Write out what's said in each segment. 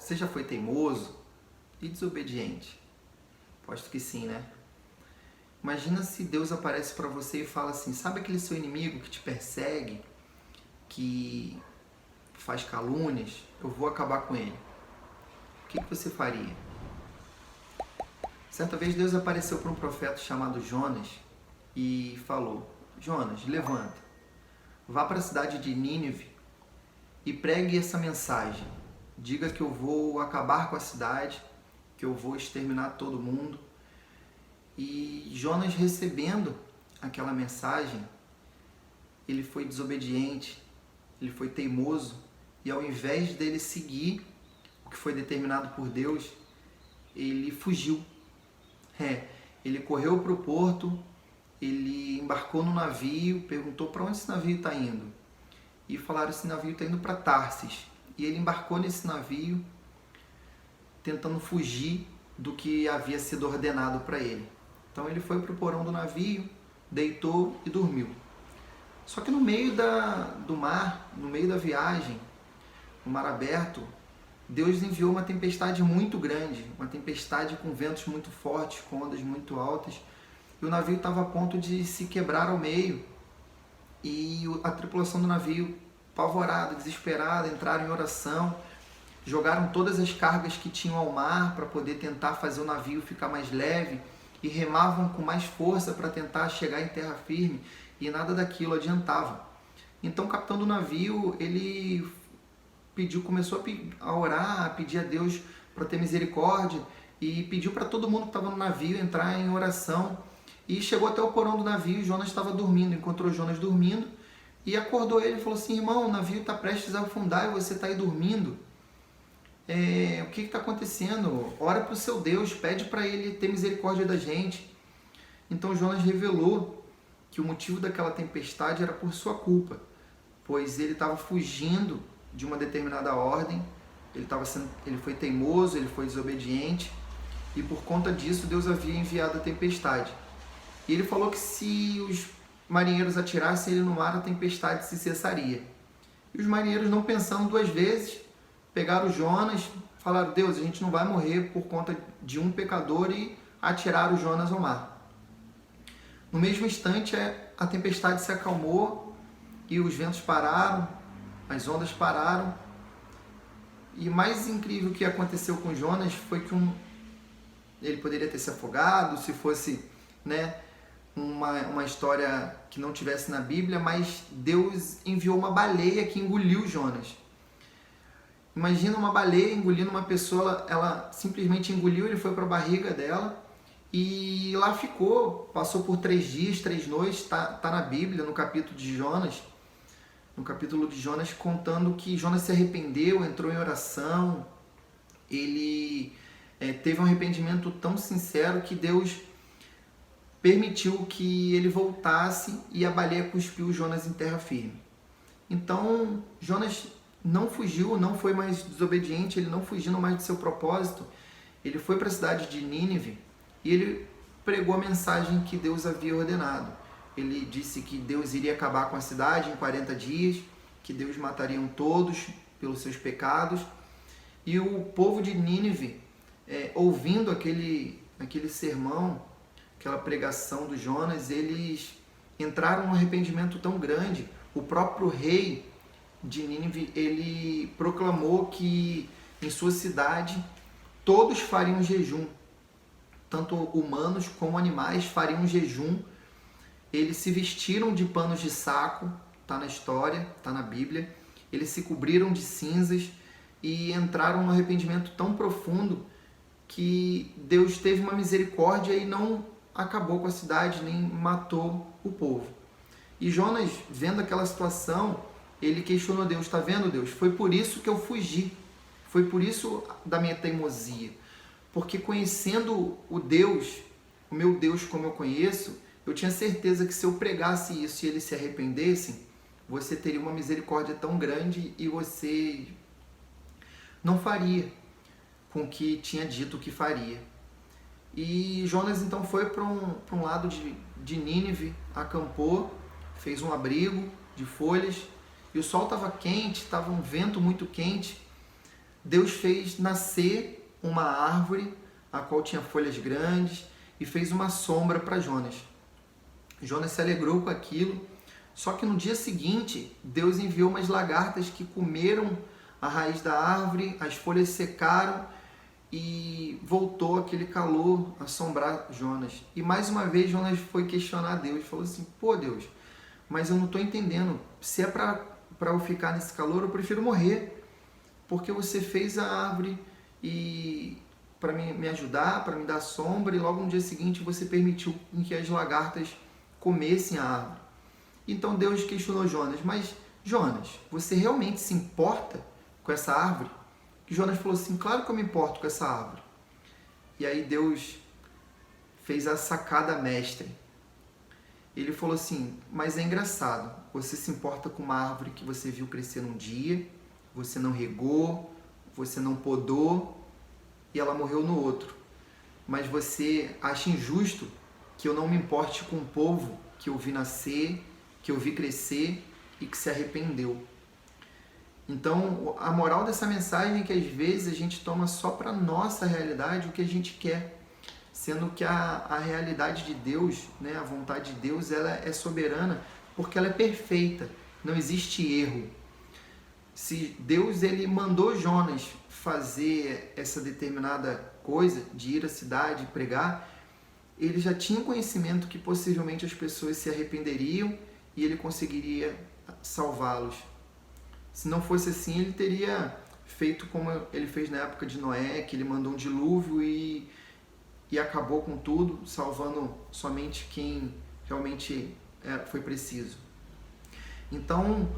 Você já foi teimoso e desobediente? Aposto que sim, né? Imagina se Deus aparece para você e fala assim, sabe aquele seu inimigo que te persegue, que faz calúnias? Eu vou acabar com ele. O que você faria? Certa vez Deus apareceu para um profeta chamado Jonas e falou, Jonas, levanta, vá para a cidade de Nínive e pregue essa mensagem. Diga que eu vou acabar com a cidade, que eu vou exterminar todo mundo. E Jonas, recebendo aquela mensagem, ele foi desobediente, ele foi teimoso, e ao invés dele seguir o que foi determinado por Deus, ele fugiu. Ele correu para o porto, ele embarcou no navio, perguntou para onde esse navio está indo. E falaram, esse navio está indo para Tarsis. E ele embarcou nesse navio, tentando fugir do que havia sido ordenado para ele. Então ele foi para o porão do navio, deitou e dormiu. Só que no meio do mar, no meio da viagem, no mar aberto, Deus enviou uma tempestade muito grande, uma tempestade com ventos muito fortes, com ondas muito altas, e o navio estava a ponto de se quebrar ao meio, e a tripulação do navio, apavorada, desesperada, entraram em oração, jogaram todas as cargas que tinham ao mar para poder tentar fazer o navio ficar mais leve, e remavam com mais força para tentar chegar em terra firme, e nada daquilo adiantava. Então o capitão do navio, ele começou a orar, a pedir a Deus para ter misericórdia, e pediu para todo mundo que estava no navio entrar em oração, e chegou até o porão do navio, e Jonas estava dormindo, encontrou Jonas dormindo, e acordou ele e falou assim, irmão, o navio está prestes a afundar e você está aí dormindo. O que está acontecendo? Ora para o seu Deus, pede para ele ter misericórdia da gente. Então Jonas revelou que o motivo daquela tempestade era por sua culpa, pois ele estava fugindo de uma determinada ordem, ele foi teimoso, ele foi desobediente, e por conta disso Deus havia enviado a tempestade. E ele falou que se os marinheiros atirassem ele no mar, a tempestade se cessaria. E os marinheiros, não pensando duas vezes, pegaram Jonas, falaram, Deus, a gente não vai morrer por conta de um pecador, e atiraram Jonas ao mar. No mesmo instante, a tempestade se acalmou, e os ventos pararam, as ondas pararam, e mais incrível que aconteceu com Jonas foi que ele poderia ter se afogado, se fosse uma história que não tivesse na Bíblia, mas Deus enviou uma baleia que engoliu Jonas. Imagina uma baleia engolindo uma pessoa, ela simplesmente engoliu, ele foi para a barriga dela e lá ficou, passou por 3 dias, 3 noites, tá na Bíblia, no capítulo de Jonas, contando que Jonas se arrependeu, entrou em oração, ele teve um arrependimento tão sincero que Deus permitiu que ele voltasse e a baleia cuspiu Jonas em terra firme. Então Jonas não fugiu, não foi mais desobediente, ele não fugindo mais do seu propósito, ele foi para a cidade de Nínive e ele pregou a mensagem que Deus havia ordenado. Ele disse que Deus iria acabar com a cidade em 40 dias, que Deus matariam todos pelos seus pecados. E o povo de Nínive, ouvindo aquele sermão, aquela pregação do Jonas, eles entraram num arrependimento tão grande. O próprio rei de Nínive, ele proclamou que em sua cidade todos fariam jejum, tanto humanos como animais fariam jejum. Eles se vestiram de panos de saco, está na história, está na Bíblia. Eles se cobriram de cinzas e entraram num arrependimento tão profundo que Deus teve uma misericórdia e não acabou com a cidade, nem matou o povo. E Jonas, vendo aquela situação, ele questionou Deus, está vendo, Deus? Foi por isso que eu fugi, foi por isso da minha teimosia, porque conhecendo o meu Deus como eu conheço, eu tinha certeza que se eu pregasse isso e eles se arrependessem, você teria uma misericórdia tão grande e você não faria com o que tinha dito que faria. E Jonas então foi para um lado de Nínive, acampou, fez um abrigo de folhas, e o sol estava quente, estava um vento muito quente, Deus fez nascer uma árvore, a qual tinha folhas grandes, e fez uma sombra para Jonas. Jonas se alegrou com aquilo, só que no dia seguinte, Deus enviou umas lagartas que comeram a raiz da árvore, as folhas secaram e voltou aquele calor a assombrar Jonas. E mais uma vez Jonas foi questionar a Deus, falou assim: pô Deus, mas eu não estou entendendo, se é para eu ficar nesse calor, eu prefiro morrer, porque você fez a árvore e para me ajudar, para me dar sombra, e logo no dia seguinte você permitiu que as lagartas comessem a árvore. Então Deus questionou Jonas: mas Jonas, você realmente se importa com essa árvore? E Jonas falou assim: claro que eu me importo com essa árvore. E aí Deus fez a sacada mestre. Ele falou assim: mas é engraçado, você se importa com uma árvore que você viu crescer num dia, você não regou, você não podou e ela morreu no outro. Mas você acha injusto que eu não me importe com o povo que eu vi nascer, que eu vi crescer e que se arrependeu. Então, a moral dessa mensagem é que às vezes a gente toma só para nossa realidade o que a gente quer, sendo que a realidade de Deus, né, a vontade de Deus, ela é soberana porque ela é perfeita, não existe erro. Se Deus ele mandou Jonas fazer essa determinada coisa, de ir à cidade e pregar, ele já tinha conhecimento que possivelmente as pessoas se arrependeriam e ele conseguiria salvá-los. Se não fosse assim, ele teria feito como ele fez na época de Noé, que ele mandou um dilúvio e acabou com tudo, salvando somente quem realmente foi preciso. Então,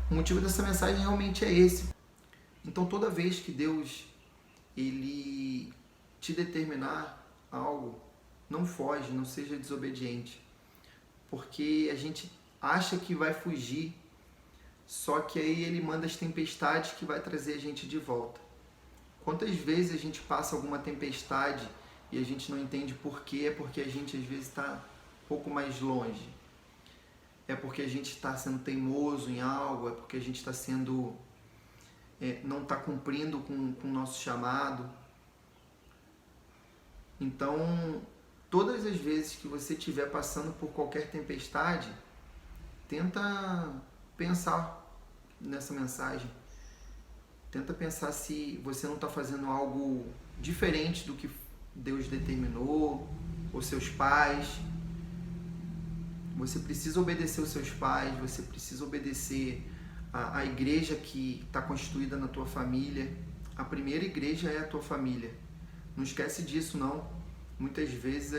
o motivo dessa mensagem realmente é esse. Então, toda vez que Deus ele te determinar algo, não foge, não seja desobediente, porque a gente acha que vai fugir, só que aí ele manda as tempestades que vai trazer a gente de volta. Quantas vezes a gente passa alguma tempestade e a gente não entende por quê? É porque a gente às vezes está um pouco mais longe. É porque a gente está sendo teimoso em algo, é porque a gente está sendo não está cumprindo com o nosso chamado. Então, todas as vezes que você estiver passando por qualquer tempestade, tenta pensar nessa mensagem. Tenta pensar se você não está fazendo algo diferente do que Deus determinou, ou seus pais. Você precisa obedecer os seus pais, você precisa obedecer a igreja que está constituída na tua família. A primeira igreja é a tua família. Não esquece disso, não. Muitas vezes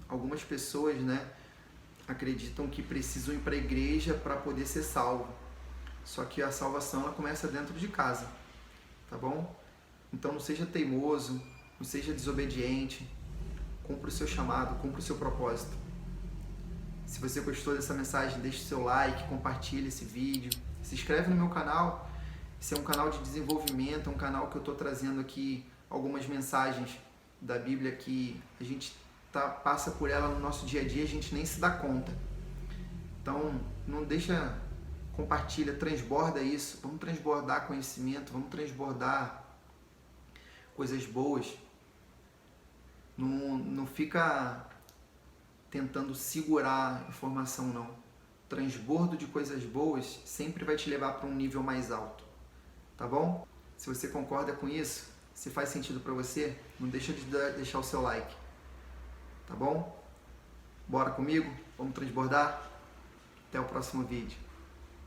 algumas pessoas, né, acreditam que precisam ir para a igreja para poder ser salvo. Só que a salvação ela começa dentro de casa, tá bom? Então não seja teimoso, não seja desobediente, cumpra o seu chamado, cumpra o seu propósito. Se você gostou dessa mensagem, deixe seu like, compartilhe esse vídeo, se inscreve no meu canal. Esse é um canal de desenvolvimento, é um canal que eu estou trazendo aqui algumas mensagens da Bíblia que a gente passa por ela no nosso dia a dia, a gente nem se dá conta. Então, não deixa, compartilha, transborda isso, vamos transbordar conhecimento, vamos transbordar coisas boas. Não fica tentando segurar informação, não. Transbordo de coisas boas sempre vai te levar para um nível mais alto, tá bom? Se você concorda com isso, se faz sentido para você, não deixa de deixar o seu like, tá bom? Bora comigo? Vamos transbordar? Até o próximo vídeo.